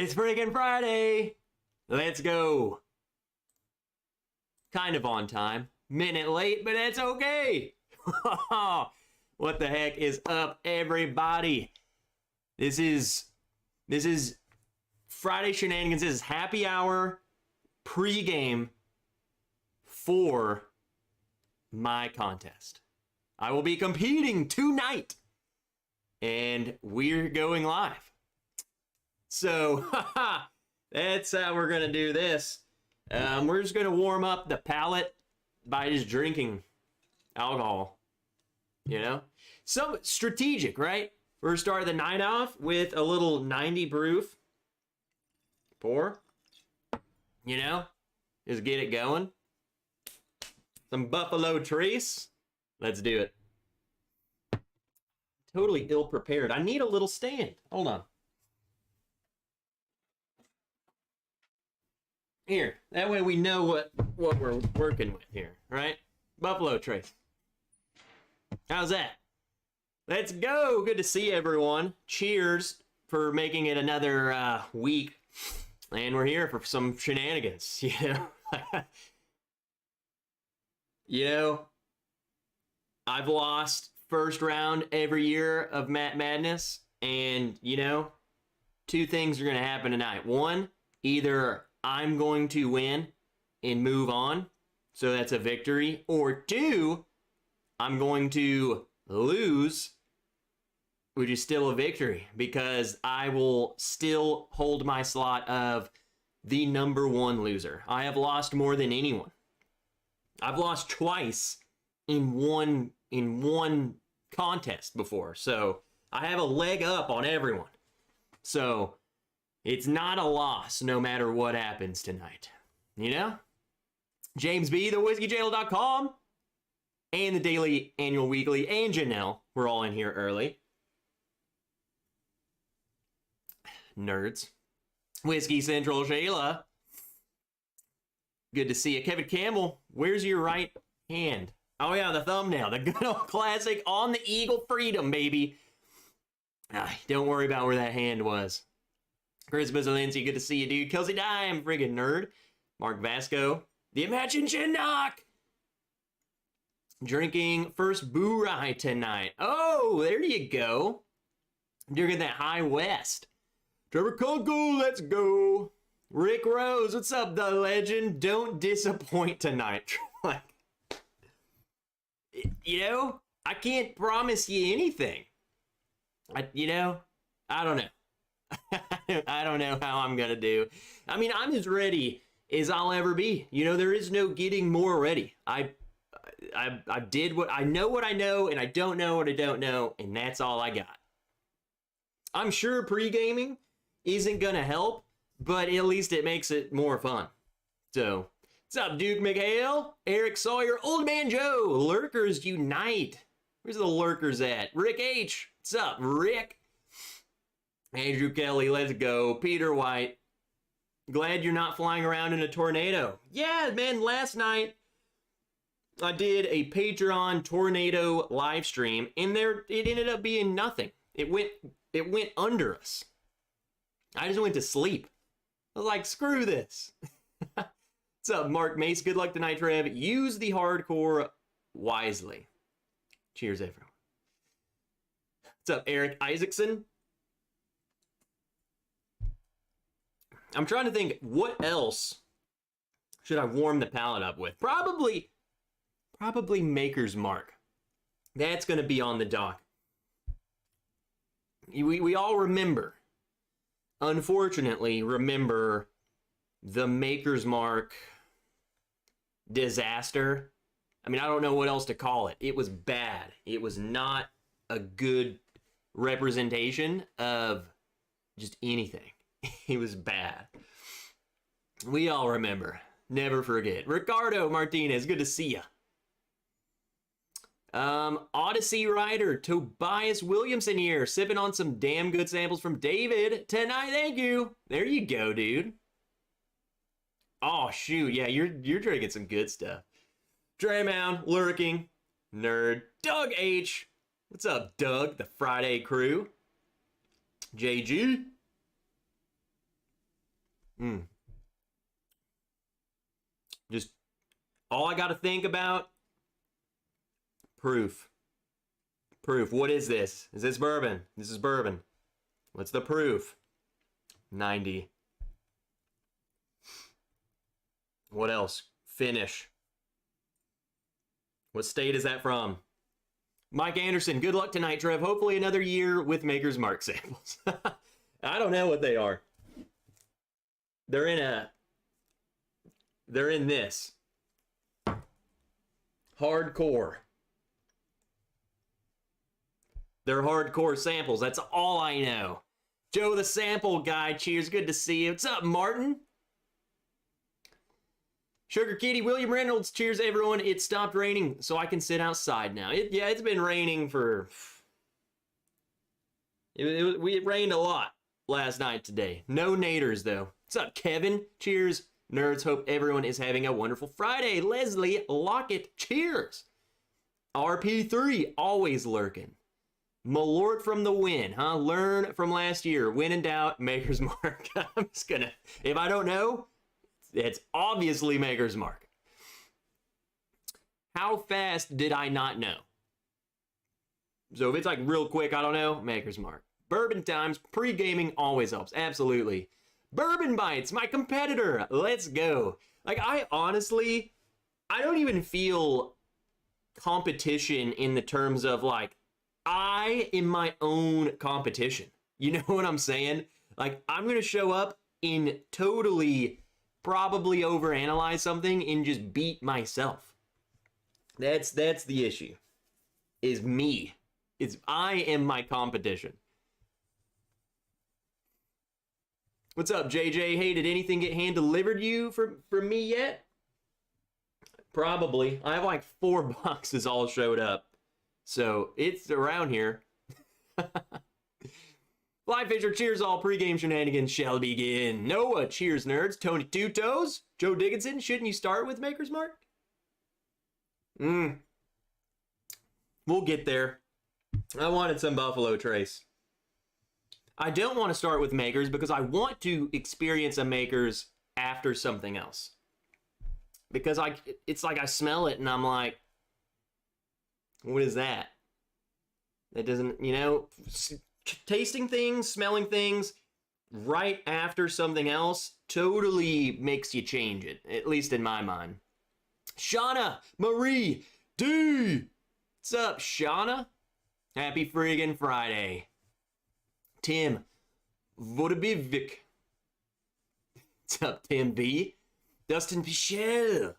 It's freaking Friday. Let's go. Kind of on time. Minute late, but it's okay. What the heck is up, everybody? This is Friday Shenanigans. This is happy hour pregame for my contest. I will be competing tonight, and we're going live. So, that's how we're going to do this. We're just going to warm up the palate by just drinking alcohol, you know? So strategic, right? We're starting the night off with a little 90 proof pour, you know? Just get it going. Some Buffalo Trace. Let's do it. Totally ill-prepared. I need a little stand. Hold on. Here, that way we know what we're working with here, right? Buffalo Trace. How's that? Let's go. Good to see everyone. Cheers for making it another week. And we're here for some shenanigans, you know? You know, I've lost first round every year of Madness, and, you know, two things are going to happen tonight. One, either I'm going to win and move on, so that's a victory, or two, I'm going to lose, which is still a victory, because I will still hold my slot of the #1 loser. I have lost more than anyone. I've lost twice in one contest before, so I have a leg up on everyone. So it's not a loss no matter what happens tonight, you know? James B, thewhiskeyjail.com, and the daily, annual, weekly, and Janelle, we're all in here early. Nerds. Whiskey Central Shayla. Good to see you. Kevin Campbell, where's your right hand? Oh yeah, the thumbnail. The good old classic on the Eagle Freedom, baby. Don't worry about where that hand was. Chris Bizzalenzi, good to see you, dude. Kelsey Dime, friggin' nerd. Mark Vasco. The Imagine Chinnock. Drinking first boo rye tonight. Oh, there you go. Drinking that High West. Trevor Kunkel, let's go. Rick Rose, what's up, the legend? Don't disappoint tonight. Like, you know, I can't promise you anything. I don't know. I don't know how I'm gonna do. I mean, I'm as ready as I'll ever be. You know, there is no getting more ready. I did what I know, and I don't know what I don't know, and that's all I got. I'm sure pre-gaming isn't gonna help, but at least it makes it more fun. So, what's up, Duke McHale? Eric Sawyer, Old Man Joe, Lurkers Unite. Where's the Lurkers at? Rick H, what's up, Rick? Andrew Kelly, let's go. Peter White, glad you're not flying around in a tornado. Yeah, man, last night I did a Patreon tornado live stream, and it ended up being nothing. It went under us. I just went to sleep. I was like, screw this. What's up, Mark Mace? Good luck tonight, Trev. Use the hardcore wisely. Cheers, everyone. What's up, Eric Isaacson? I'm trying to think, what else should I warm the palate up with? Probably Maker's Mark. That's going to be on the dock. We all remember, unfortunately, the Maker's Mark disaster. I mean, I don't know what else to call it. It was bad. It was not a good representation of just anything. It was bad. We all remember. Never forget. Ricardo Martinez, good to see ya. Odyssey Rider, Tobias Williamson here, sipping on some damn good samples from David tonight. Thank you. There you go, dude. Oh, shoot. Yeah, you're drinking some good stuff. Draymound, Lurking, Nerd, Doug H. What's up, Doug? The Friday crew. JG. Just all I got to think about, proof. Proof. What is this? Is this bourbon? This is bourbon. What's the proof? 90. What else? Finish. What state is that from? Mike Anderson, good luck tonight, Trev. Hopefully another year with Maker's Mark samples. I don't know what they are. They're in this. Hardcore. They're hardcore samples. That's all I know. Joe the Sample Guy, cheers. Good to see you. What's up, Martin? Sugar Kitty, William Reynolds, cheers, everyone. It stopped raining, so I can sit outside now. It's been raining for... It rained a lot last night today. No naders, though. What's up, Kevin? Cheers. Nerds, hope everyone is having a wonderful Friday. Leslie Lockett, cheers. RP3, always lurking. Malort from the win, huh? Learn from last year. When in doubt, Maker's Mark. I'm just gonna... If I don't know, it's obviously Maker's Mark. How fast did I not know? So if it's like real quick, I don't know, Maker's Mark. Bourbon times, pre-gaming always helps. Absolutely. Bourbon Bites, my competitor. Let's go. Like, I honestly, I don't even feel competition in the terms of like, I am my own competition. You know what I'm saying? Like, I'm going to show up and totally probably overanalyze something and just beat myself. That's the issue. Is me. I am my competition. What's up, JJ? Hey, did anything get hand delivered you from me yet? Probably. I have like 4 boxes all showed up. So it's around here. Fly Fisher, cheers all. Pre-game shenanigans shall begin. Noah, cheers nerds. Tony Two Toes. Joe Dickinson, shouldn't you start with Maker's Mark? We'll get there. I wanted some Buffalo Trace. I don't want to start with Makers because I want to experience a Makers after something else. Because it's like I smell it and I'm like, what is that? That doesn't, you know, tasting things, smelling things right after something else totally makes you change it, at least in my mind. Shauna Marie D. What's up, Shauna? Happy friggin' Friday. Tim Vodabivik. What's up, Tim V? Dustin Pichel.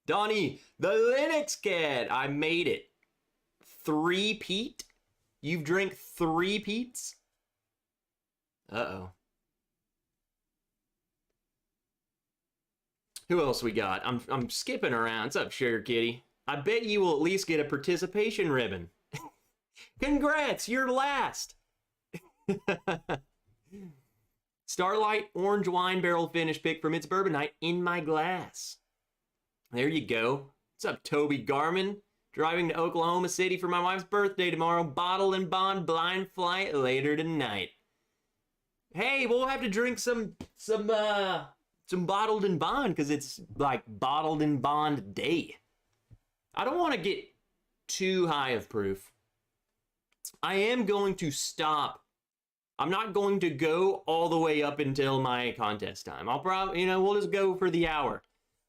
Donnie, the Linux Cat. I made it. 3-peat? You've drank 3 peats? Uh-oh. Who else we got? I'm skipping around. What's up, Sugar Kitty? I bet you will at least get a participation ribbon. Congrats, you're last. Starlight Orange Wine Barrel Finish pick from It's Bourbon Night in my glass. There you go. What's up, Toby Garmin? Driving to Oklahoma City for my wife's birthday tomorrow. Bottle and Bond blind flight later tonight. Hey, we'll have to drink some Bottled and Bond because it's like Bottled and Bond Day. I don't want to get too high of proof. I am going to stop. I'm not going to go all the way up until my contest time. I'll probably, we'll just go for the hour.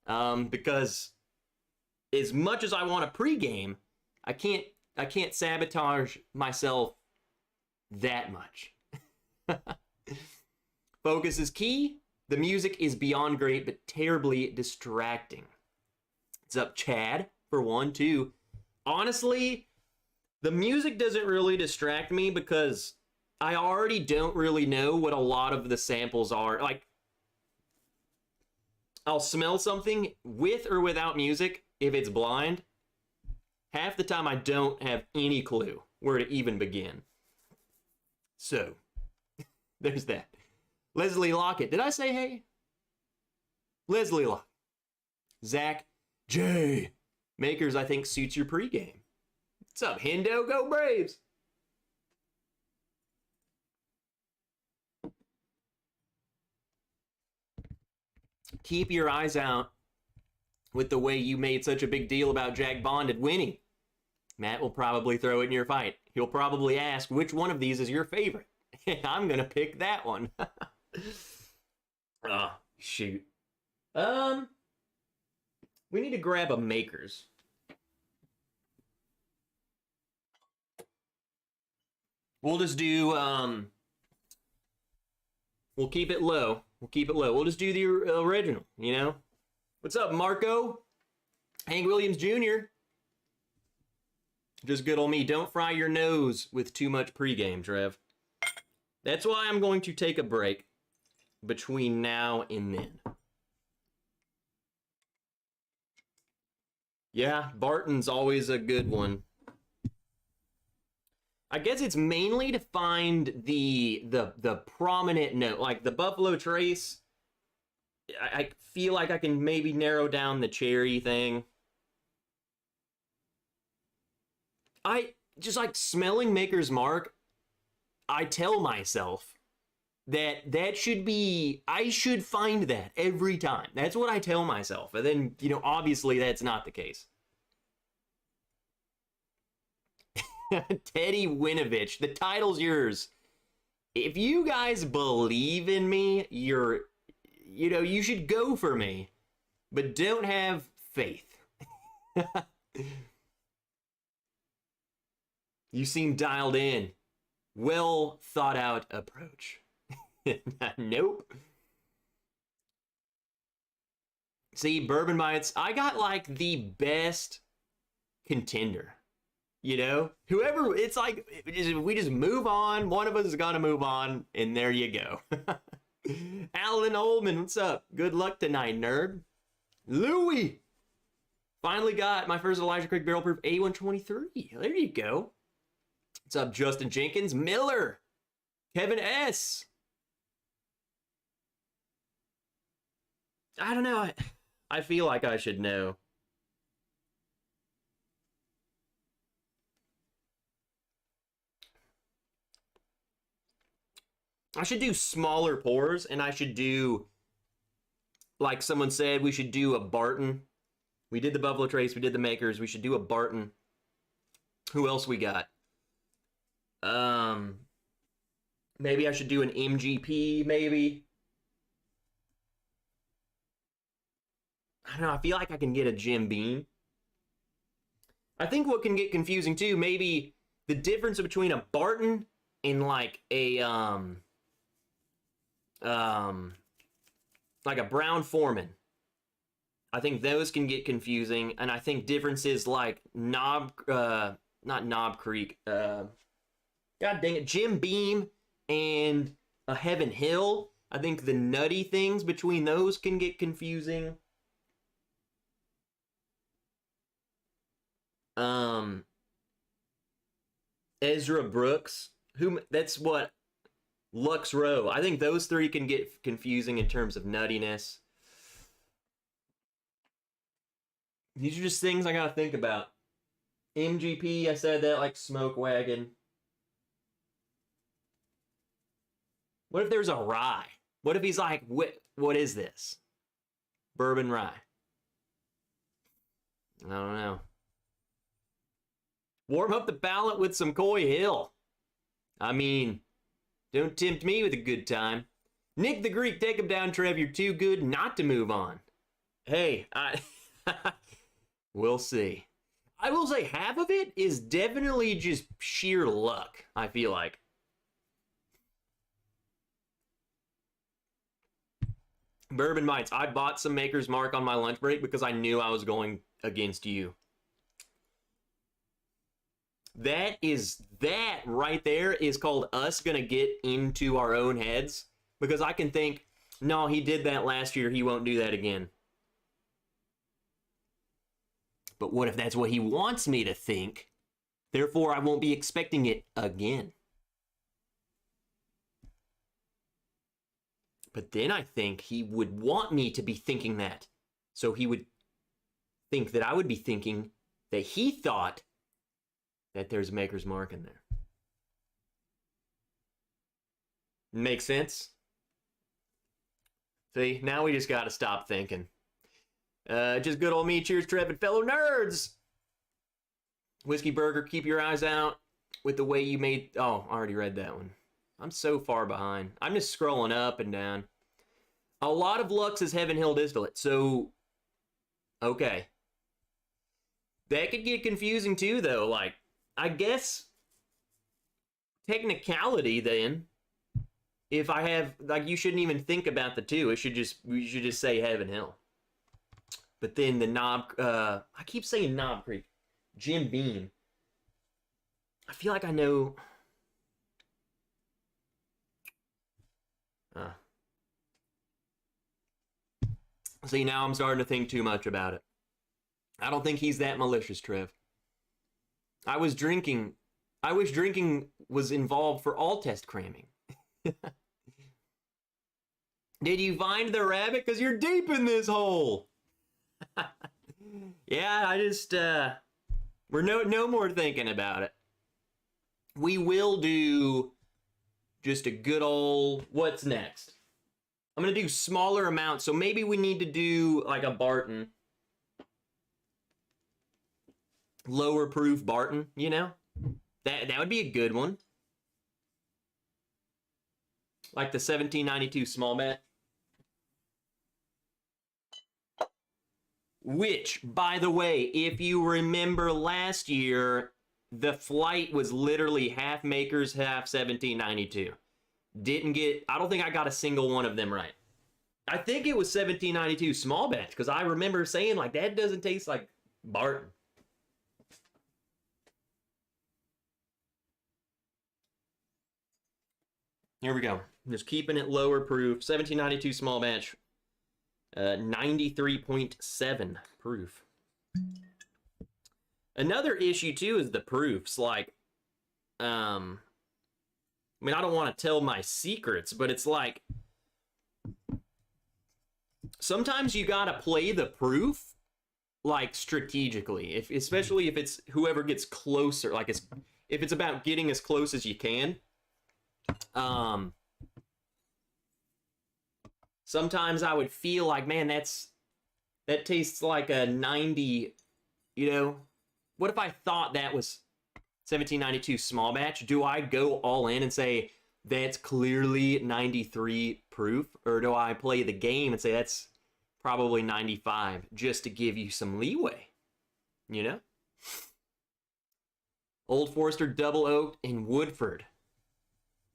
Because as much as I want to pregame, I can't sabotage myself that much. Focus is key. The music is beyond great, but terribly distracting. What's up, Chad? For 1, 2. Honestly, the music doesn't really distract me because I already don't really know what a lot of the samples are. Like, I'll smell something with or without music if it's blind. Half the time I don't have any clue where to even begin. So, there's that. Leslie Lockett. Did I say hey? Leslie Lockett. Zach J. Makers, I think, suits your pregame. What's up, Hendo? Go Braves! keep your eyes out with the way you made such a big deal about Jack Bonded winning. Matt will probably throw it in your fight. He'll probably ask, which one of these is your favorite? I'm going to pick that one. Oh, shoot. We need to grab a Makers. We'll just do, we'll keep it low. We'll keep it low. We'll just do the original, you know? What's up, Marco? Hank Williams Jr. Just good old me. Don't fry your nose with too much pregame, Trev. That's why I'm going to take a break between now and then. Yeah, Barton's always a good one. I guess it's mainly to find the prominent note, like the Buffalo Trace. I feel like I can maybe narrow down the cherry thing. I just like smelling Maker's Mark. I tell myself that should be, I should find that every time. That's what I tell myself. And then, you know, obviously that's not the case. Teddy Winovich, the title's yours. If you guys believe in me, you should go for me, but don't have faith. You seem dialed in. Well thought out approach. Nope. See, Bourbon Bites, I got like the best contender. You know, whoever, it's like, we just move on. One of us is gonna move on, and there you go. Alan Ullman, what's up? Good luck tonight, nerd. Louie! Finally got my first Elijah Craig Barrel Proof A123. There you go. What's up, Justin Jenkins? Miller! Kevin S. I don't know. I feel like I should know. I should do smaller pours, and I should do, like someone said, we should do a Barton. We did the Buffalo Trace, we did the Makers, we should do a Barton. Who else we got? Maybe I should do an MGP, maybe. I don't know, I feel like I can get a Jim Beam. I think what can get confusing too, maybe the difference between a Barton and like a, like a Brown Foreman. I think those can get confusing, and I think differences like not Knob Creek, god dang it, Jim Beam and a Heaven Hill. I think the nutty things between those can get confusing. Ezra Brooks, that's what, Lux Row. I think those three can get confusing in terms of nuttiness. These are just things I gotta think about. MGP, I said that, like Smoke Wagon. What if there's a rye? What if he's like, what is this? Bourbon rye. I don't know. Warm up the palate with some Coy Hill. I mean, don't tempt me with a good time. Nick the Greek, take him down, Trev. You're too good not to move on. Hey, we'll see. I will say half of it is definitely just sheer luck, I feel like. Bourbon Bites. I bought some Maker's Mark on my lunch break because I knew I was going against you. That right there is called us gonna get into our own heads, because I can think, no, he did that last year, he won't do that again. But what if that's what he wants me to think? Therefore, I won't be expecting it again. But then I think he would want me to be thinking that. So he would think that I would be thinking that he thought that there's Maker's Mark in there. Makes sense? See, now we just got to stop thinking. Just good old me. Cheers, Trev and fellow nerds. Whiskey Burger, keep your eyes out with the way you made... Oh, I already read that one. I'm so far behind. I'm just scrolling up and down. A lot of Lux is Heaven Hill distillate, so... Okay. That could get confusing too, though. Like, I guess... Technicality, then... If I have... Like, you shouldn't even think about the two. You should just say Heaven Hill. But then the Knob... I keep saying Knob Creek. Jim Beam. I feel like I know... See, now I'm starting to think too much about it. I don't think he's that malicious, Trev. I wish drinking was involved for all test cramming. Did you find the rabbit? Because you're deep in this hole. Yeah, I just... We're no more thinking about it. We will do just a good old... What's next? I'm going to do smaller amounts, so maybe we need to do like a Barton. Lower proof Barton, you know? That would be a good one. Like the 1792 small bat. Which, by the way, if you remember last year, the flight was literally half Makers, half 1792. Didn't get, I don't think I got a single one of them right. I think it was 1792 small batch, because I remember saying, like, that doesn't taste like Barton. Here we go. Just keeping it lower proof. 1792 small batch. 93.7 proof. Another issue, too, is the proofs. Like, I mean, I don't want to tell my secrets, but it's like, sometimes you got to play the proof, like, strategically. Especially if it's whoever gets closer. Like, if it's about getting as close as you can. Sometimes I would feel like, man, that tastes like a 90, you know? What if I thought that was 1792 small batch? Do I go all in and say that's clearly 93 proof? Or do I play the game and say that's probably 95 just to give you some leeway? You know? Old Forester Double Oaked in Woodford.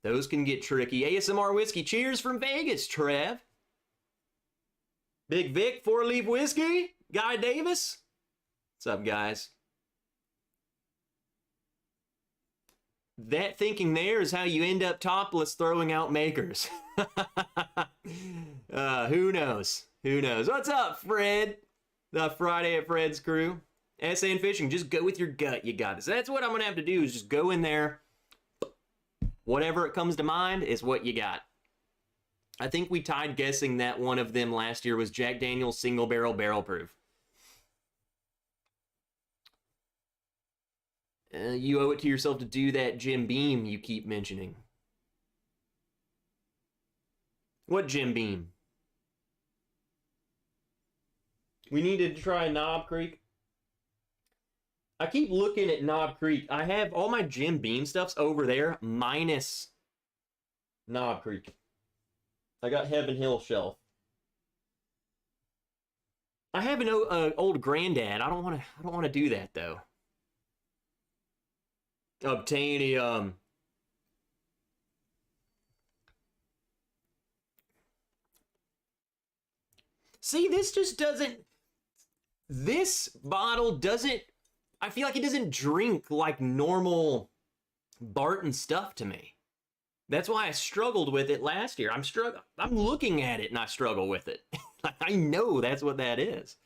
Those can get tricky. ASMR Whiskey. Cheers from Vegas, Trev. Big Vic, 4-Leaf Whiskey. Guy Davis. What's up, guys? That thinking there is how you end up topless throwing out Makers. Who knows? Who knows? What's up, Fred? The Friday at Fred's crew. SN Fishing, just go with your gut. You got this. That's what I'm going to have to do is just go in there. Whatever it comes to mind is what you got. I think we tied guessing that one of them last year was Jack Daniel's single barrel proof. You owe it to yourself to do that Jim Beam you keep mentioning. What Jim Beam? We needed to try Knob Creek. I keep looking at Knob Creek. I have all my Jim Beam stuffs over there, minus Knob Creek. I got Heaven Hill shelf. I have an old granddad. I don't want to do that though. Obtainium. See, this just doesn't. This bottle doesn't. I feel like it doesn't drink like normal Barton stuff to me. That's why I struggled with it last year. I'm looking at it and I struggle with it. I know that's what that is.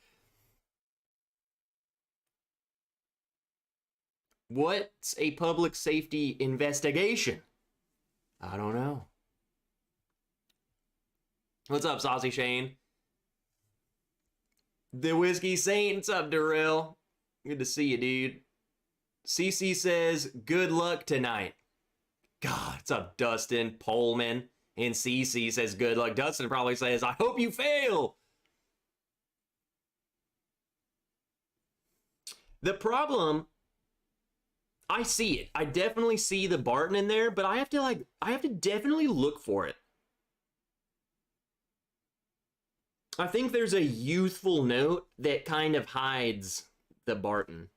What's a public safety investigation? I don't know. What's up, Saucy Shane? The Whiskey Saint. What's up, Darrell? Good to see you, dude. CC says, good luck tonight. God, what's up, Dustin? Pullman. And CC says, good luck. Dustin probably says, I hope you fail. The problem, I see it. I definitely see the Barton in there, but I have to definitely look for it. I think there's a youthful note that kind of hides the Barton.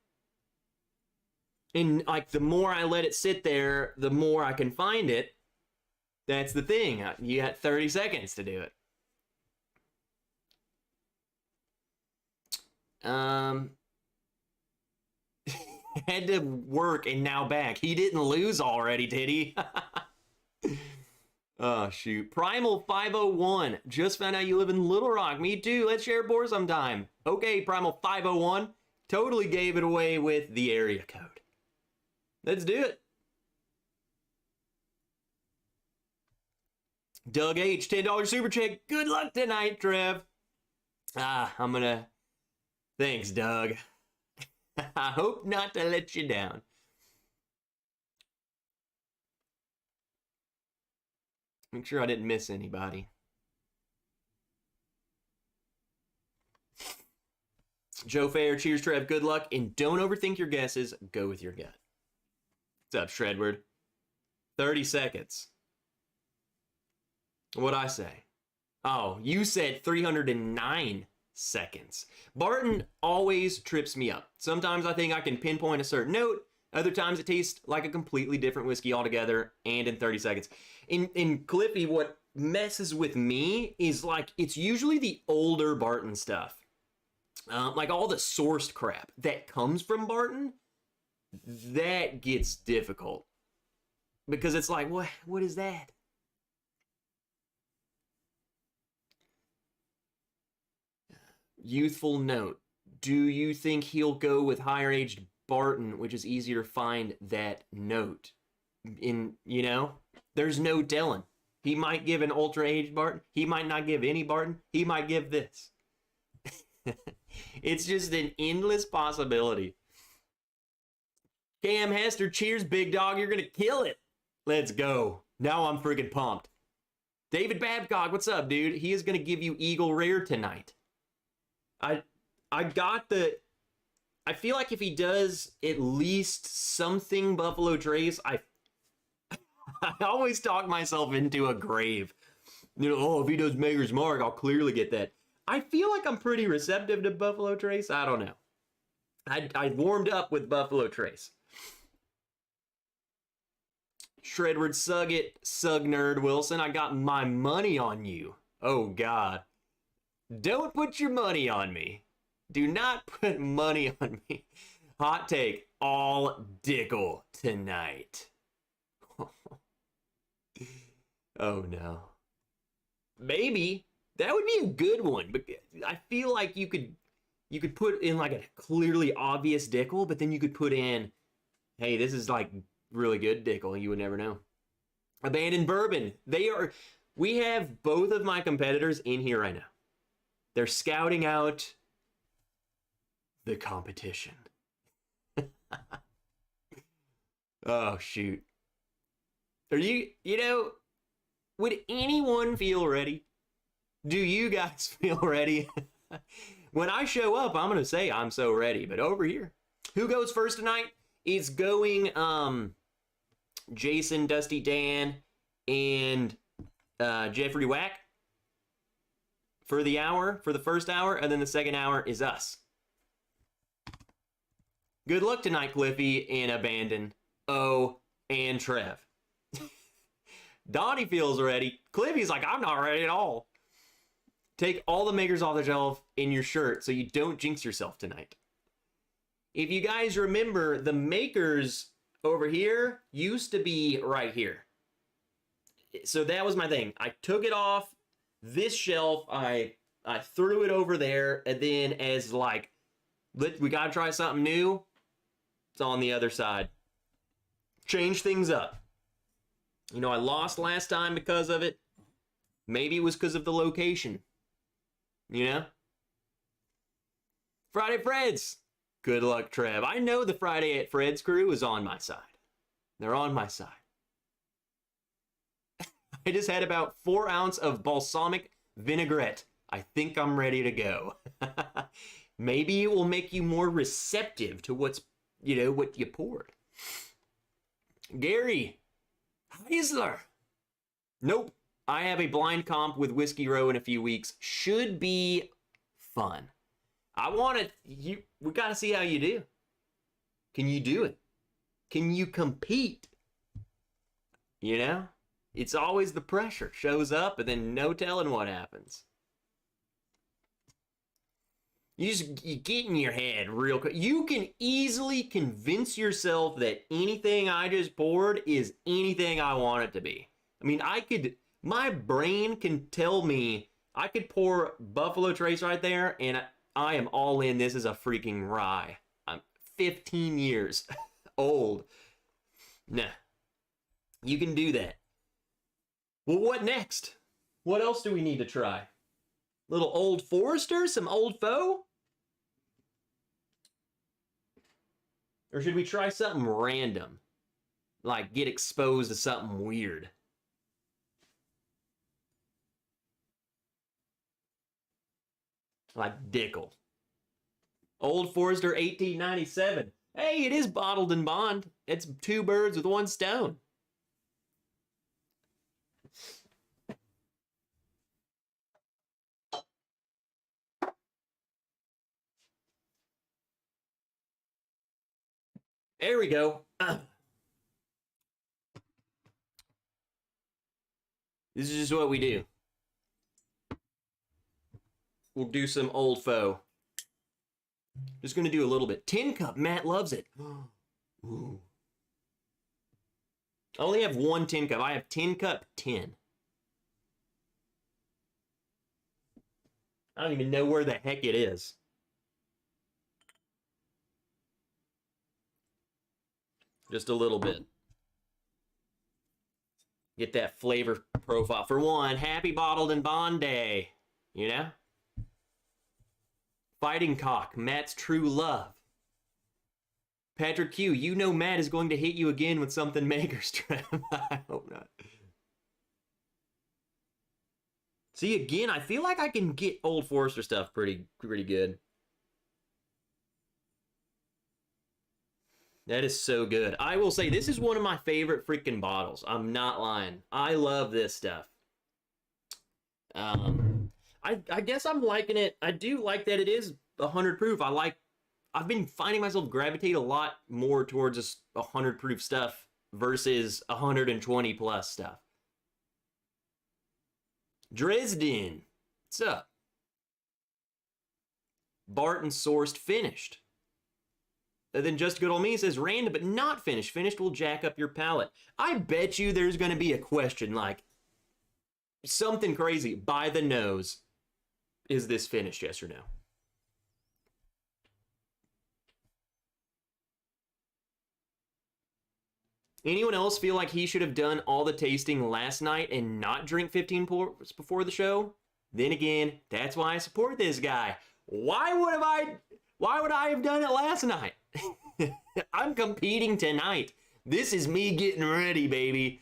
And like the more I let it sit there, the more I can find it. That's the thing. You got 30 seconds to do it. Had to work and now back. He didn't lose already, did he? Oh, shoot. Primal 501. Just found out you live in Little Rock. Me too. Let's share a board sometime. Okay, Primal 501. Totally gave it away with the area code. Let's do it. Doug H, $10 super check. Good luck tonight, Trev. I'm gonna... Thanks, Doug. I hope not to let you down. Make sure I didn't miss anybody. Joe Fair, cheers, Trev. Good luck, and don't overthink your guesses. Go with your gut. What's up, Shredward? 30 seconds. What'd I say? Oh, you said 309 seconds. Barton always trips me up. Sometimes I think I can pinpoint a certain note. Other times it tastes like a completely different whiskey altogether, and in 30 seconds. In Cliffy, what messes with me is like, it's usually the older Barton stuff. Like all the sourced crap that comes from Barton, that gets difficult. Because it's like, what is that? Youthful note. Do you think he'll go with higher aged Barton, which is easier to find that note? There's no telling. He might give an ultra aged Barton. He might not give any Barton. He might give this. It's just an endless possibility. Cam Hester, cheers, big dog. You're going to kill it. Let's go. Now I'm freaking pumped. David Babcock, what's up, dude? He is going to give you Eagle Rare tonight. I feel like if he does at least something Buffalo Trace, I always talk myself into a grave. If he does Maker's Mark, I'll clearly get that. I feel like I'm pretty receptive to Buffalo Trace. I don't know. I warmed up with Buffalo Trace. Shredward Sugget, Sug Nerd Wilson, I got my money on you. Oh, God. Don't put your money on me. Do not put money on me. Hot take, all Dickel tonight. Oh, no. Maybe. That would be a good one. But I feel like you could put in like a clearly obvious Dickel, but then you could put in, hey, this is like really good Dickel. You would never know. Abandoned Bourbon. We have both of my competitors in here right now. They're scouting out the competition. Oh, shoot. Are would anyone feel ready? Do you guys feel ready? When I show up, I'm going to say I'm so ready. But over here, who goes first tonight? It's going Jason, Dusty Dan, and Jeffrey Wack for the first hour, and then the second hour is us. Good luck tonight, Cliffy and Abandon. Oh, and Trev. Donnie feels ready. Cliffy's like, I'm not ready at all. Take all the makers off the shelf in your shirt so you don't jinx yourself tonight. If you guys remember, the makers over here used to be right here. So that was my thing. I took it off this shelf. I threw it over there, and then as like, we gotta try something new, it's on the other side. Change things up. I lost last time because of it. Maybe it was because of the location. Friday at Fred's. Good luck, Trev. I know the Friday at Fred's crew is on my side. They're on my side. I just had about 4 ounces of balsamic vinaigrette. I think I'm ready to go. Maybe it will make you more receptive to what's, what you poured. Gary Heisler. Nope. I have a blind comp with Whiskey Row in a few weeks. Should be fun. I want to, we got to see how you do. Can you do it? Can you compete? It's always the pressure. Shows up and then no telling what happens. You get in your head real quick. You can easily convince yourself that anything I just poured is anything I want it to be. I mean, my brain can tell me I could pour Buffalo Trace right there and I am all in. This is a freaking rye. I'm 15 years old. Nah, you can do that. Well, what next? What else do we need to try? Little Old Forester, some Old Foe? Or should we try something random? Like get exposed to something weird? Like Dickel. Old Forester 1897. Hey, it is bottled in bond. It's 2 birds with 1 stone. There we go. This is just what we do. We'll do some Old Foe. Just going to do a little bit. Tin Cup. Matt loves it. Ooh. I only have 1 Tin Cup. I have Tin Cup 10. I don't even know where the heck it is. Just a little bit. Get that flavor profile. For one, happy bottled and bond day. Fighting Cock, Matt's true love. Patrick Q, Matt is going to hit you again with something Makerstrap. I hope not. See, again, I feel like I can get Old Forester stuff pretty good. That is so good. I will say, this is one of my favorite freaking bottles. I'm not lying. I love this stuff. I guess I'm liking it. I do like that it is 100 proof. I've been finding myself gravitate a lot more towards this 100 proof stuff versus 120 plus stuff. Dresden, what's up? Barton sourced finished. And then Just Good Old Me says random but not finished. Finished will jack up your palate. I bet you there's going to be a question like something crazy by the nose. Is this finished, yes or no? Anyone else feel like he should have done all the tasting last night and not drink 15 pours before the show? Then again, that's why I support this guy. Why would I have done it last night? I'm competing tonight. This is me getting ready, baby.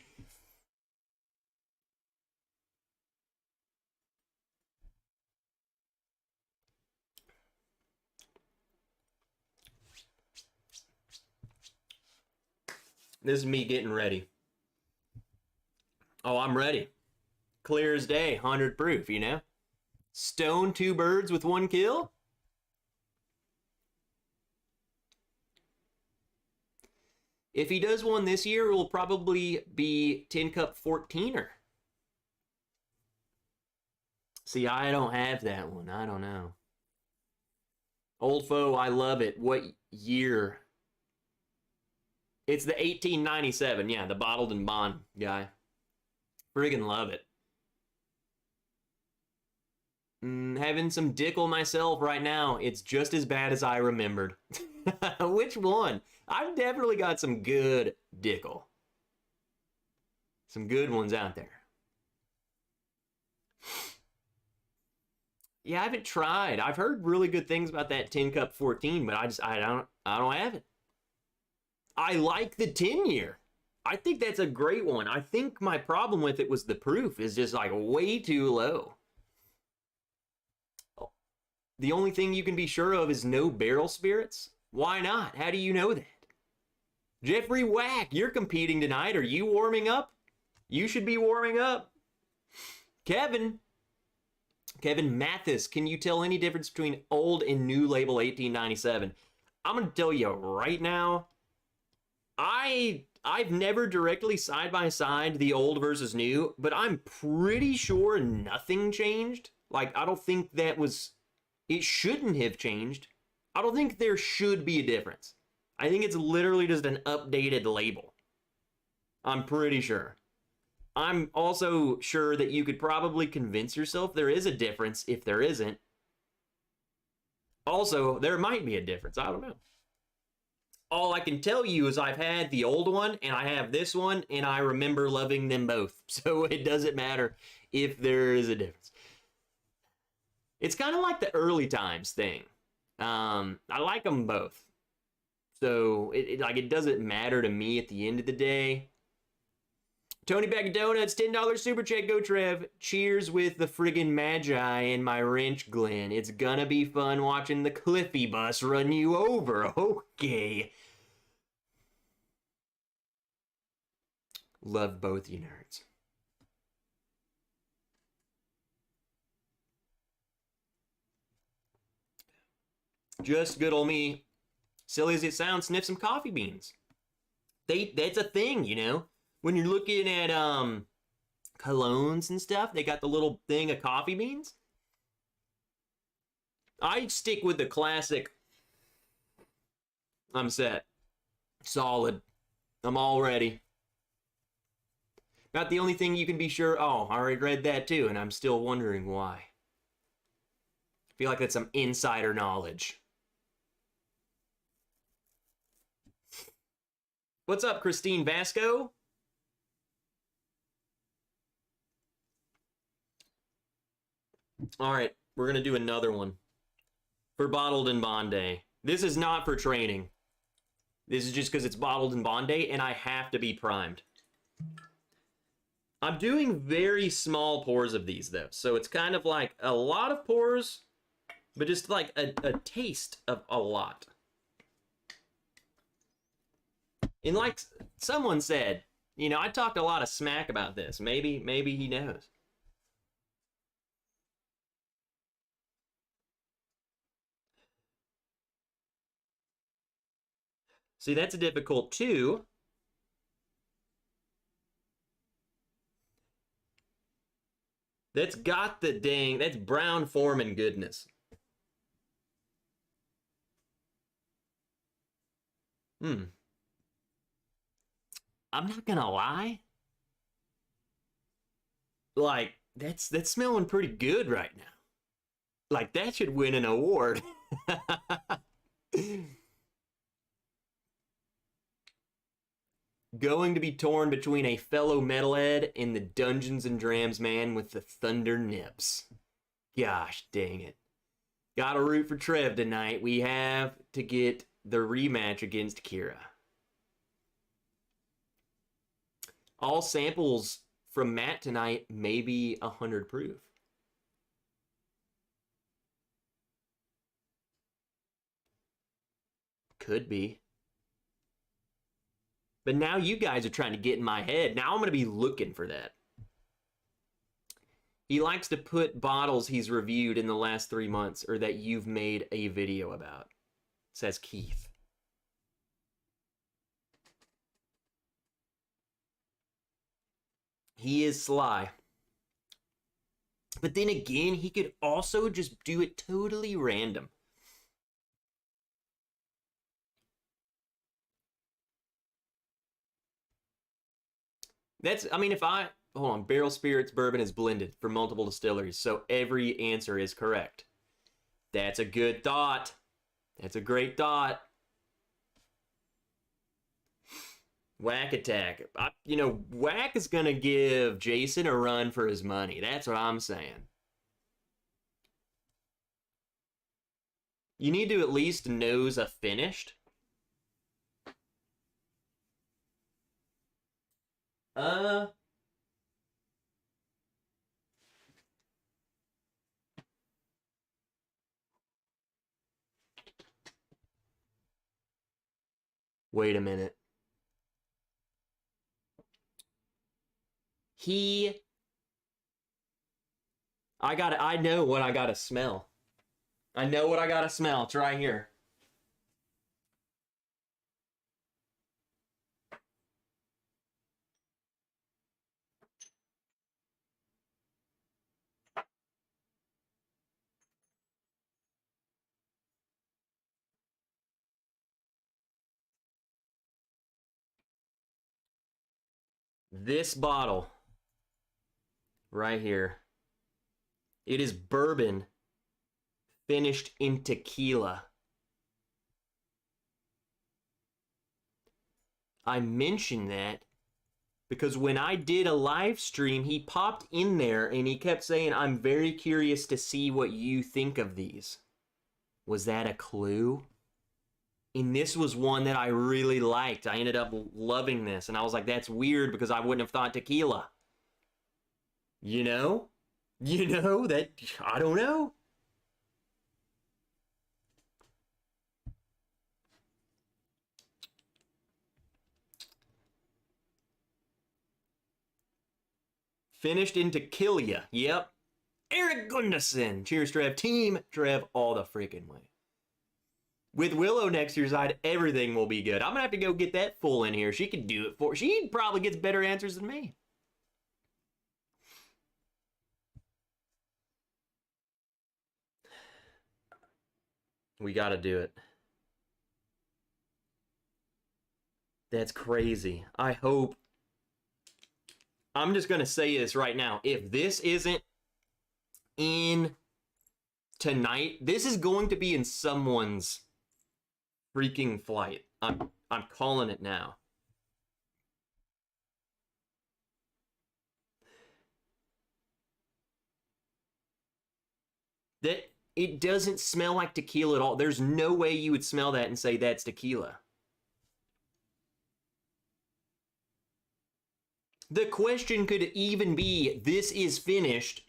This is me getting ready. Oh, I'm ready. Clear as day, 100 proof, Stone 2 birds with 1 kill. If he does one this year, it will probably be Tin Cup 14er. See, I don't have that one. I don't know. Old Foe, I love it. What year? It's the 1897. Yeah, the bottled and bond guy. Friggin' love it. Having some Dickel myself right now. It's just as bad as I remembered. Which one? I've definitely got some good Dickel. Some good ones out there. Yeah, I haven't tried. I've heard really good things about that Tin Cup 14, but I don't have it. I like the 10 year. I think that's a great one. I think my problem with it was the proof is just like way too low. The only thing you can be sure of is no barrel spirits. Why not? How do you know that? Jeffrey Whack, you're competing tonight. Are you warming up? You should be warming up. Kevin Mathis, can you tell any difference between old and new label 1897? I'm going to tell you right now, I've never directly side by side the old versus new, but I'm pretty sure nothing changed. Like, I don't think it shouldn't have changed. I don't think there should be a difference. I think it's literally just an updated label. I'm pretty sure. I'm also sure that you could probably convince yourself there is a difference if there isn't. Also, there might be a difference. I don't know. All I can tell you is I've had the old one and I have this one, and I remember loving them both. So it doesn't matter if there is a difference. It's kind of like the early times thing. I like them both. So it doesn't matter to me at the end of the day. Tony Bag of Donuts, $10 super chat. Go Trev. Cheers with the friggin' Magi and my wrench Glenn. It's gonna be fun watching the Cliffy bus run you over. Okay. Love both you nerds. Just good old me. Silly as it sounds, sniff some coffee beans. That's a thing, you know? When you're looking at colognes and stuff, they got the little thing of coffee beans. I stick with the classic. I'm set. Solid. I'm all ready. About the only thing you can be sure. Oh, I already read that too, and I'm still wondering why. I feel like that's some insider knowledge. What's up, Christine Vasco? All right, we're going to do another one for Bottled in Bondi. This is not for training. This is just because it's Bottled in Bondi, and I have to be primed. I'm doing very small pours of these, though. So it's kind of like a lot of pours, but just like a taste of a lot. And like someone said, you know, I talked a lot of smack about this. Maybe he knows. See, that's a difficult too. That's got the dang, that's Brown Foreman goodness. I'm not gonna lie. Like, that's smelling pretty good right now. Like, that should win an award. Going to be torn between a fellow metalhead and the Dungeons and Drams man with the thunder nips. Gosh dang it. Gotta root for Trev tonight. We have to get the rematch against Kira. All samples from Matt tonight may be 100 proof. Could be. But now you guys are trying to get in my head. Now I'm going to be looking for that. He likes to put bottles he's reviewed in the last 3 months or that you've made a video about, says Keith. He is sly. But then again, he could also just do it totally random. I mean, hold on, barrel spirits bourbon is blended for multiple distilleries, so every answer is correct. That's a good thought. That's a great thought. Whack attack. Whack is going to give Jason a run for his money. That's what I'm saying. You need to at least nose a finished. Uh, Wait a minute. I know what I gotta smell. I know what I gotta smell. It's right here. This bottle right here. It is bourbon finished in tequila. I mentioned that because when I did a live stream, he popped in there and he kept saying, I'm very curious to see what you think of these. Was that a clue? And this was one that I really liked. I ended up loving this. And I was like, that's weird because I wouldn't have thought tequila. You know? That, I don't know. Finished in tequila. Yep. Eric Gunderson. Cheers, Trev. Team Trev all the freaking way. With Willow next year's side, everything will be good. I'm going to have to go get that full in here. She can do it for... She probably gets better answers than me. We got to do it. That's crazy. I hope... I'm just going to say this right now. If this isn't in tonight, this is going to be in someone's freaking flight. I'm calling it now. That it doesn't smell like tequila at all. There's no way you would smell that and say that's tequila. The question could even be, this is finished.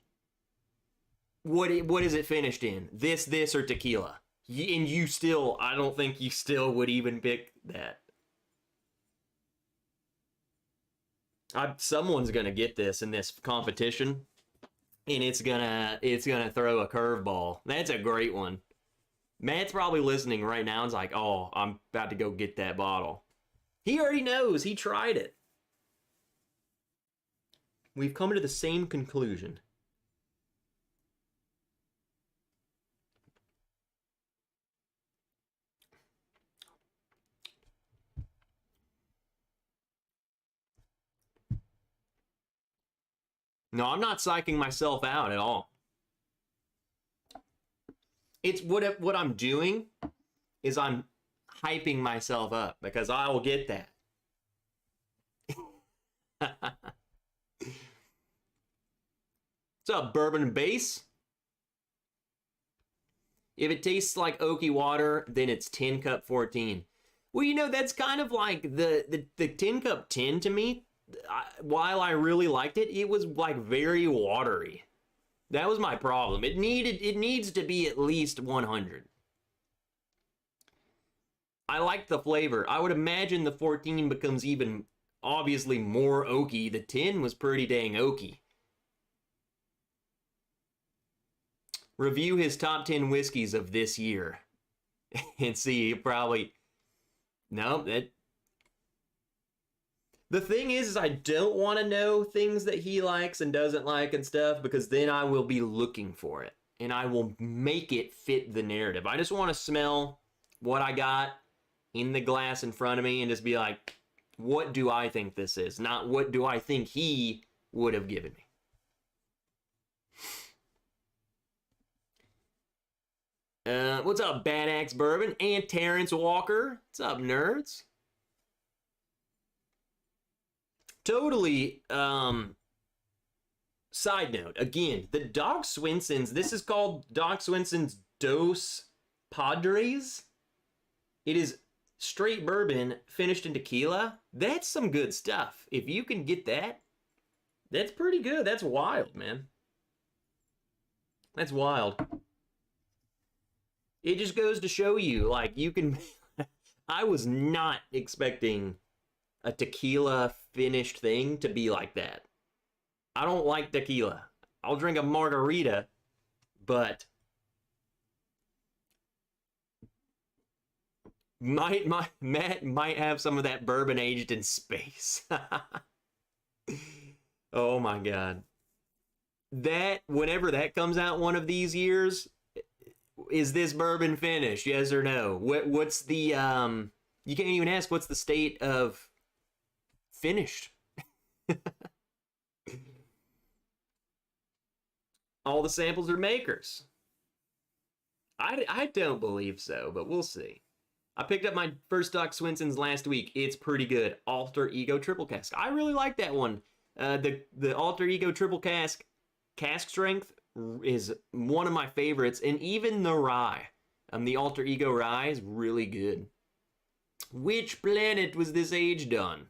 What is it finished in? This, or tequila? And you still, I don't think you still would even pick that. Someone's gonna get this in this competition, and it's gonna throw a curveball. That's a great one. Matt's probably listening right now and's like, oh, I'm about to go get that bottle. He already knows. He tried it. We've come to the same conclusion. No, I'm not psyching myself out at all. It's what I'm doing is I'm hyping myself up because I will get that. What's up, Bourbon Base? If it tastes like oaky water, then it's Tin Cup 14. Well, you know, that's kind of like the Tin Cup 10 to me. While I really liked it, it was like very watery. That was my problem. It needs to be at least 100. I like the flavor. I would imagine the 14 becomes even obviously more oaky. The 10 was pretty dang oaky. Review his top 10 whiskeys of this year. And see, probably... No, that... The thing is I don't want to know things that he likes and doesn't like and stuff, because then I will be looking for it. And I will make it fit the narrative. I just want to smell what I got in the glass in front of me and just be like, what do I think this is? Not what do I think he would have given me. What's up, Bad Axe Bourbon? And Terrence Walker. What's up, nerds? Totally, side note, again, the Doc Swinson's, this is called Doc Swinson's Dos Padres. It is straight bourbon finished in tequila, that's some good stuff. If you can get that, that's pretty good. That's wild, man. That's wild. It just goes to show you, like, you can. I was not expecting a tequila finished thing to be like that. I don't like tequila. I'll drink a margarita, but Matt might have some of that bourbon aged in space. Oh my god. That whenever that comes out one of these years, is this bourbon finished? Yes or no? What's the you can't even ask what's the state of finished. All the samples are makers. I don't believe so, but we'll see. I picked up my first Doc Swinson's last week. It's pretty good. Alter Ego Triple Cask. I really like that one. The Alter Ego Triple Cask strength is one of my favorites, and even the rye, the Alter Ego rye is really good. Which planet was this aged on?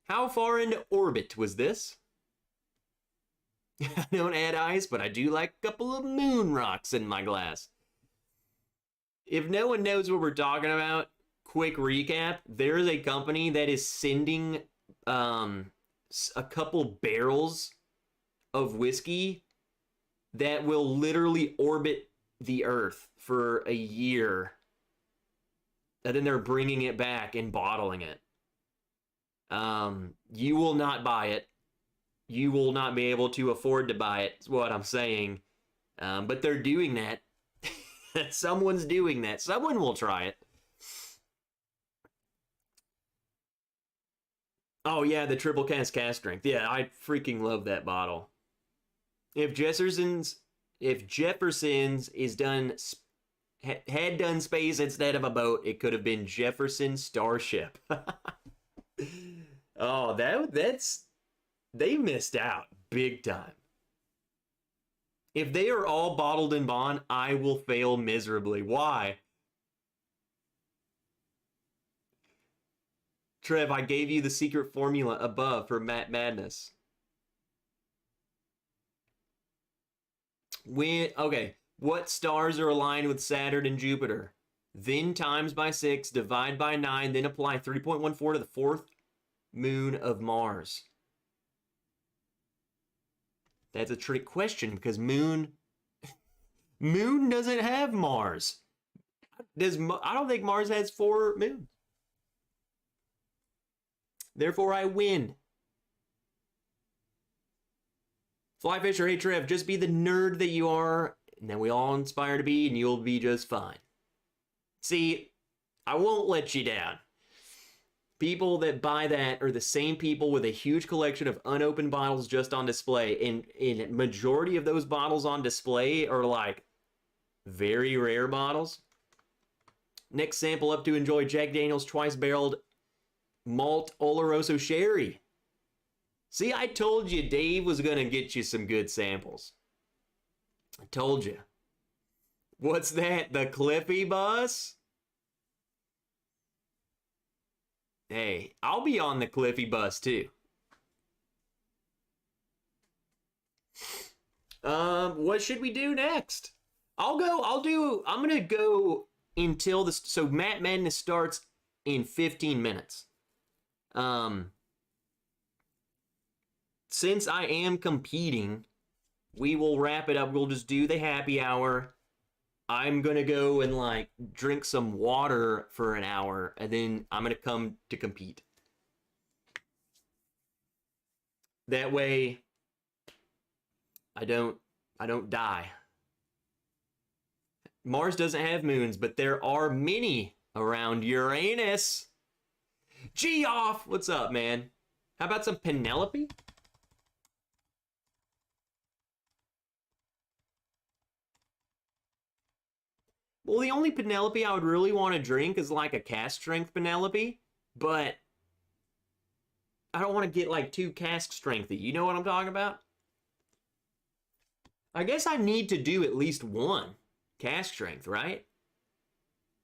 How far into orbit was this? I don't add ice, but I do like a couple of moon rocks in my glass. If no one knows what we're talking about, quick recap. There's a company that is sending a couple barrels of whiskey that will literally orbit the Earth for a year. And then they're bringing it back and bottling it. You will not buy it. You will not be able to afford to buy it, is what I'm saying. But they're doing that. Someone's doing that. Someone will try it. Oh, yeah, the triple cask strength. Yeah, I freaking love that bottle. If Jefferson's is done, had done space instead of a boat, it could have been Jefferson Starship. Oh, that's they missed out big time. If they are all bottled in bond, I will fail miserably. Why? Trev, I gave you the secret formula above for Matt Madness. Okay, what stars are aligned with Saturn and Jupiter? Then times by 6, divide by 9, then apply 3.14 to the fourth moon of Mars. That's a trick question because Moon doesn't have Mars. I don't think Mars has 4 moons. Therefore, I win. Flyfisher, hey Trev, just be the nerd that you are, and then we all inspire to be, and you'll be just fine. See, I won't let you down. People that buy that are the same people with a huge collection of unopened bottles just on display. And majority of those bottles on display are like very rare bottles. Next sample up to enjoy Jack Daniel's twice barreled malt Oloroso sherry. See, I told you Dave was going to get you some good samples. I told you. What's that? The Cliffy bus? Hey, I'll be on the Cliffy bus too. What should we do next? I'm gonna go until this. So Matt Madness starts in 15 minutes. Since I am competing, we will wrap it up. We'll just do the happy hour. I'm gonna go and like drink some water for an hour, and then I'm gonna come to compete. That way, I don't die. Mars doesn't have moons, but there are many around Uranus. Geoff, what's up, man? How about some Penelope? Well, the only Penelope I would really want to drink is like a cask strength Penelope, but I don't want to get like too cask strengthy. You know what I'm talking about? I guess I need to do at least one cask strength, right?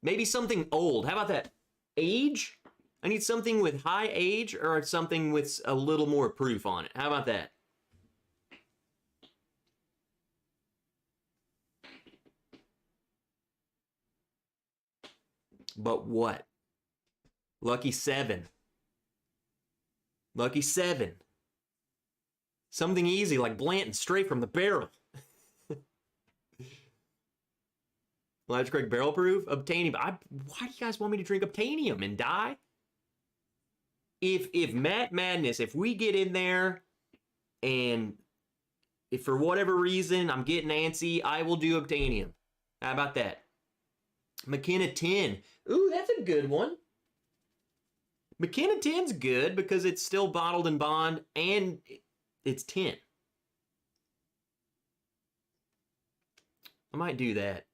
Maybe something old. How about that? Age? I need something with high age or something with a little more proof on it. How about that? But what? Lucky 7. Lucky 7. Something easy like Blanton, straight from the barrel. Elijah Craig barrel proof? Obtainium. Why do you guys want me to drink Obtainium and die? If Matt Madness, if we get in there and if for whatever reason I'm getting antsy, I will do Obtainium. How about that? McKenna 10. Ooh, that's a good one. McKenna 10's good because it's still bottled in bond and it's 10. I might do that.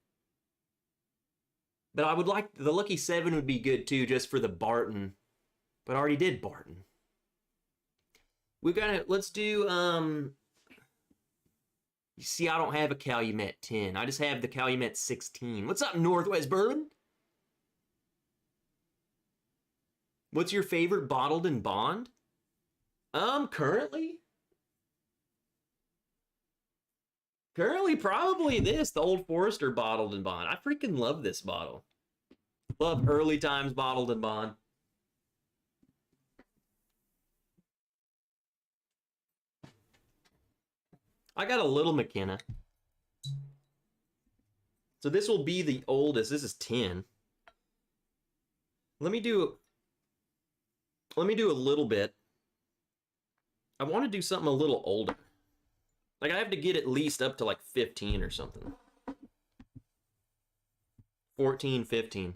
But I would like, the Lucky 7 would be good too, just for the Barton. But I already did Barton. We've got to, let's do, you see, I don't have a Calumet 10. I just have the Calumet 16. What's up, Northwest Bourbon? What's your favorite bottled in bond? Currently probably this, the Old Forester bottled in bond. I freaking love this bottle. Love early times bottled in bond. I got a little McKenna. So this will be the oldest. This is 10. Let me do a little bit. I want to do something a little older. Like I have to get at least up to like 15 or something. 14, 15.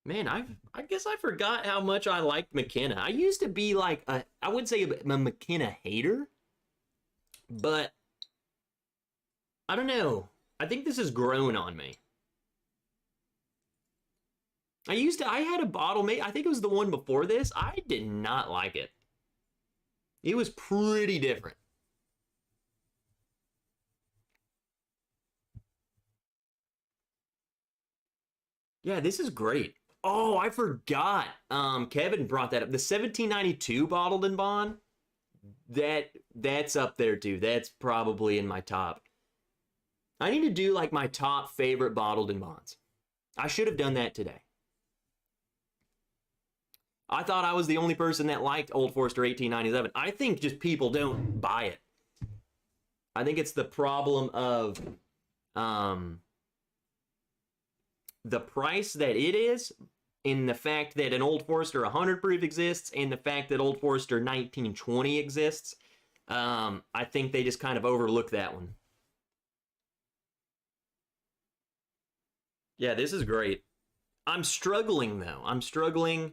Man, I guess I forgot how much I liked McKenna. I used to be like I would say a McKenna hater, but I don't know. I think this has grown on me. I had a bottle mate. I think it was the one before this. I did not like it. It was pretty different. Yeah, this is great. Oh, I forgot. Kevin brought that up. The 1792 bottled in bond. That's up there too. That's probably in my top. I need to do like my top favorite bottled in bonds. I should have done that today. I thought I was the only person that liked Old Forester 1897. I think just people don't buy it. I think it's the problem of the price that it is, in the fact that an Old Forester 100 proof exists, and the fact that Old Forester 1920 exists. I think they just kind of overlook that one. Yeah, this is great. I'm struggling though. I'm struggling.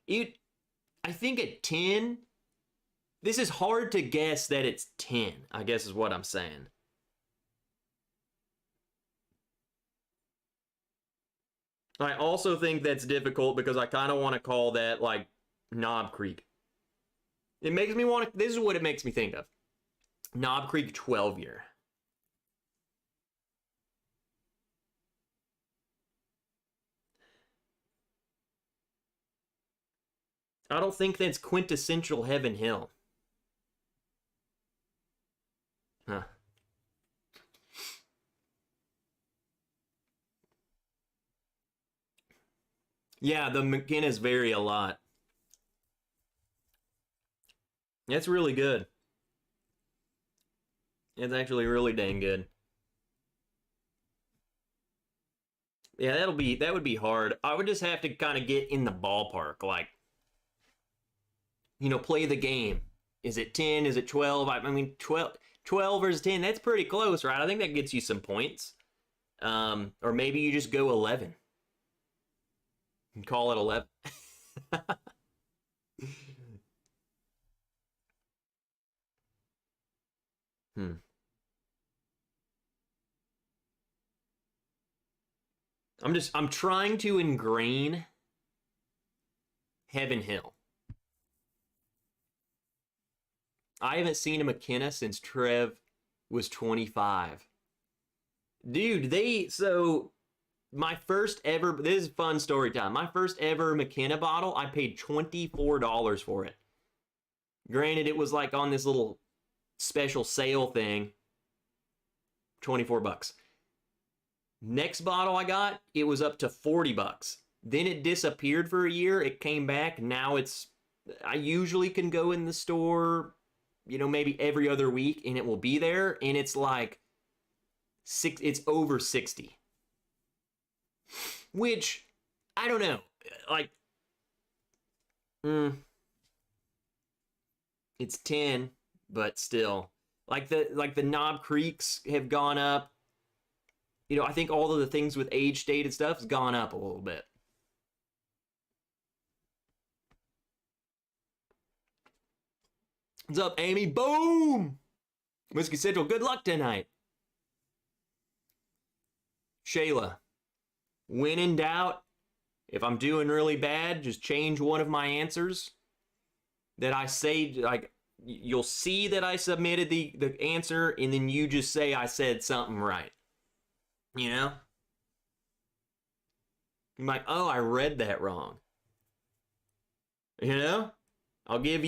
I think at 10, this is hard to guess that it's 10, I guess is what I'm saying. I also think that's difficult because I kind of want to call that like Knob Creek. It makes me want to, this is what it makes me think of. Knob Creek 12 year. I don't think that's quintessential Heaven Hill. Huh. Yeah, the McKennas vary a lot. It's really good. It's actually really dang good. Yeah, that would be hard. I would just have to kind of get in the ballpark, like, play the game. Is it 10? Is it 12? I mean, 12 versus 10, that's pretty close, right? I think that gets you some points. Or maybe you just go 11 and call it 11. Hmm. I'm trying to ingrain Heaven Hill. I haven't seen a McKenna since Trev was 25. Dude, so my first ever, this is fun story time. My first ever McKenna bottle, I paid $24 for it. Granted, it was like on this little special sale thing, 24 bucks. Next bottle I got, it was up to 40 bucks. Then it disappeared for a year. It came back. Now I usually can go in the store, maybe every other week, and it will be there. And it's like it's over 60. Which, I don't know. Like, it's 10, but still. Like the Knob Creeks have gone up. I think all of the things with age stated stuff has gone up a little bit. What's up, Amy? Boom! Whiskey Central, good luck tonight. Shayla, when in doubt, if I'm doing really bad, just change one of my answers that I say, like, you'll see that I submitted the answer, and then you just say I said something right. You're like, oh, I read that wrong. I'll just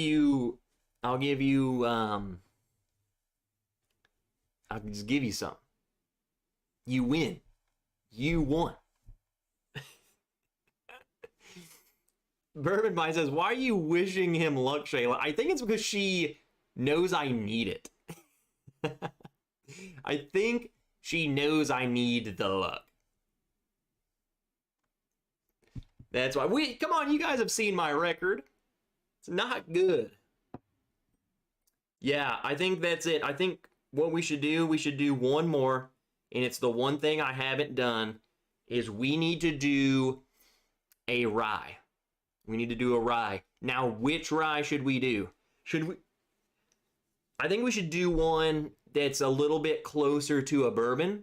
give you some. You win. You won. Bourbon Pie says, why are you wishing him luck, Shayla? I think it's because she knows I need it. I think she knows I need the luck. That's why come on, you guys have seen my record. It's not good. Yeah, I think that's it. I think what we should do one more, and it's the one thing I haven't done, is we need to do a rye. We need to do a rye. Now, which rye should we do? I think we should do one that's a little bit closer to a bourbon.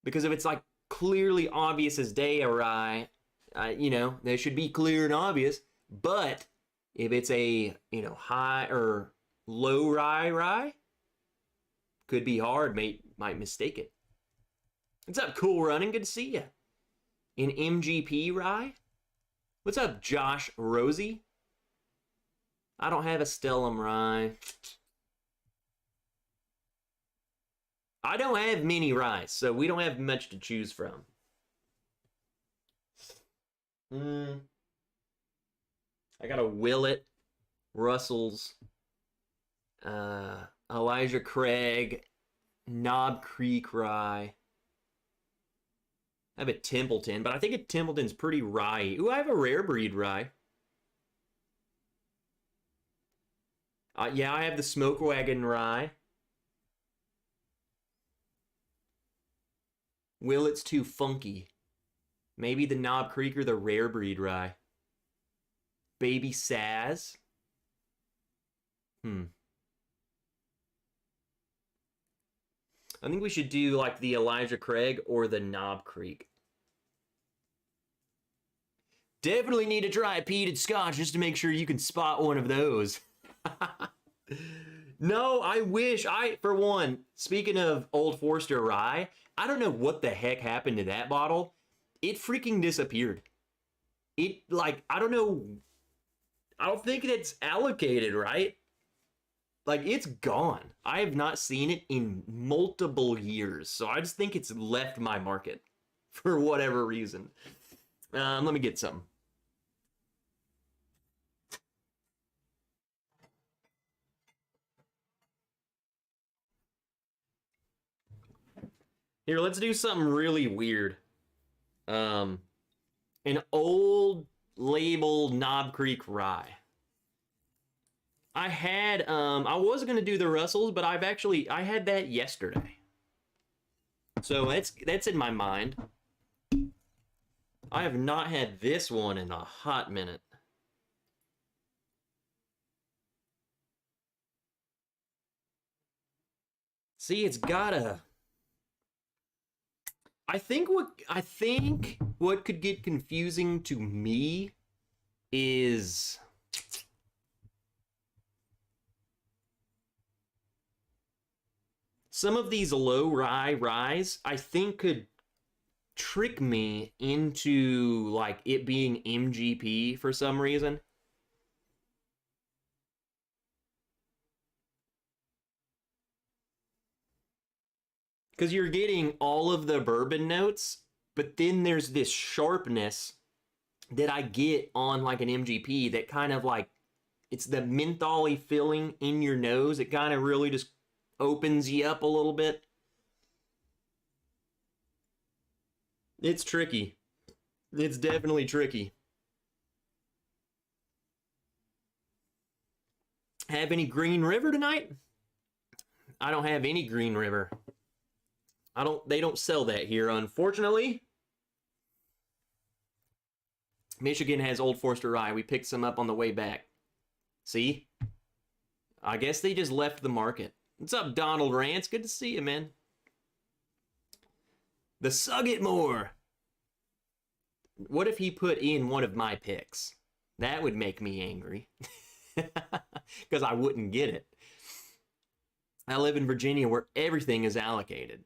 Because if it's like clearly obvious as day a rye, that should be clear and obvious. But if it's a, high or low rye, could be hard, might mistake it. What's up, Cool Running? Good to see you. An MGP rye? What's up, Josh Rosie? I don't have a Stellum rye. I don't have many ryes, so we don't have much to choose from. I got a Willet, Russell's, Elijah Craig, Knob Creek rye. I have a Templeton, but I think a Templeton's pretty rye. Ooh, I have a rare breed rye. Yeah, I have the Smoke Wagon rye. Willet's too funky. Maybe the Knob Creek or the rare breed rye. Baby Saz. I think we should do like the Elijah Craig or the Knob Creek. Definitely need to try a peated scotch just to make sure you can spot one of those. No, I wish. For one, speaking of Old Forester rye, I don't know what the heck happened to that bottle. It freaking disappeared. I don't know. I don't think it's allocated, right? Like, it's gone. I have not seen it in multiple years. So I just think it's left my market for whatever reason. Let me get some. Here, let's do something really weird. An old label Knob Creek rye. I was going to do the Russells, but I had that yesterday. So that's in my mind. I have not had this one in a hot minute. See, it's got a I think what could get confusing to me is some of these low ryes I think could trick me into like it being MGP for some reason. Because you're getting all of the bourbon notes, but then there's this sharpness that I get on like an MGP that kind of like it's the mentholy filling in your nose. It kind of really just opens you up a little bit. It's tricky. It's definitely tricky. Have any Green River tonight? I don't have any Green River. They don't sell that here, unfortunately. Michigan has Old Forester Rye. We picked some up on the way back. See? I guess they just left the market. What's up, Donald Rance? Good to see you, man. The Suggetmore. What if he put in one of my picks? That would make me angry. Because I wouldn't get it. I live in Virginia where everything is allocated.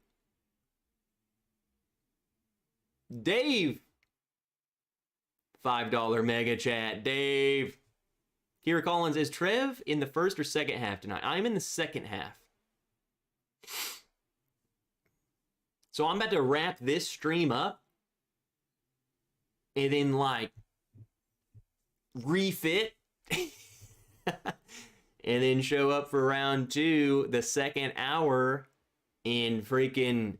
Dave. $5 mega chat. Dave. Kira Collins, is Trev in the first or second half tonight? I'm in the second half. So I'm about to wrap this stream up and then like refit and then show up for round 2, the second hour in freaking,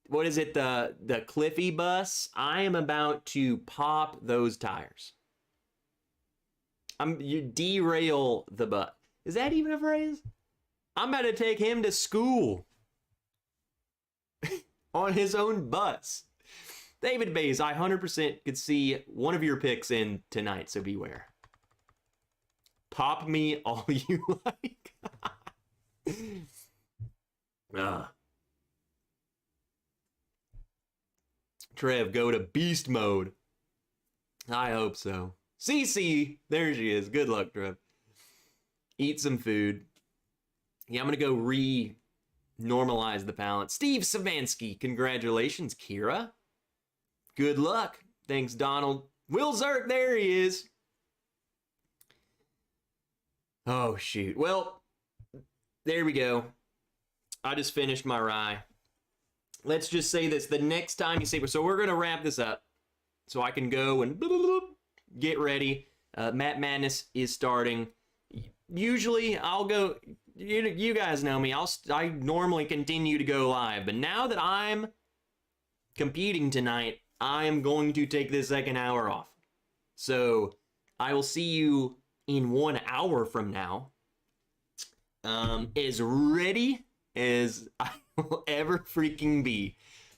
what is it, the Cliffy bus? I am about to pop those tires. You derail the bus. Is that even a phrase? I'm about to take him to school on his own bus. David Bays, I 100% could see one of your picks in tonight, so beware. Pop me all you like. Trev, go to beast mode. I hope so. Cece, there she is. Good luck, Trev. Eat some food. Yeah, I'm going to go re-normalize the palate. Steve Savansky, congratulations, Kira. Good luck. Thanks, Donald. Will Zerk, there he is. Oh, shoot. Well, there we go. I just finished my rye. Let's just say this. The next time you see... So we're going to wrap this up so I can go and get ready. Matt Madness is starting. Usually, I'll go... You guys know me. I normally continue to go live. But now that I'm competing tonight, I am going to take this second hour off. So I will see you in 1 hour from now. As ready as I will ever freaking be.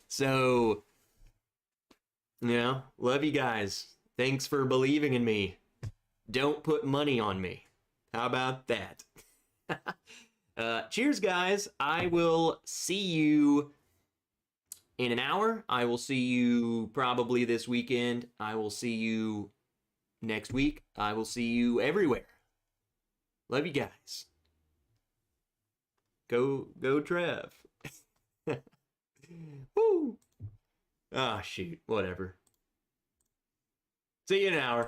So, love you guys. Thanks for believing in me. Don't put money on me. How about that? Cheers, guys. I will see you in an hour. I will see you probably this weekend. I will see you next week. I will see you everywhere. Love you guys. Go Trev. Woo. Ah, shoot. Whatever. See you in an hour.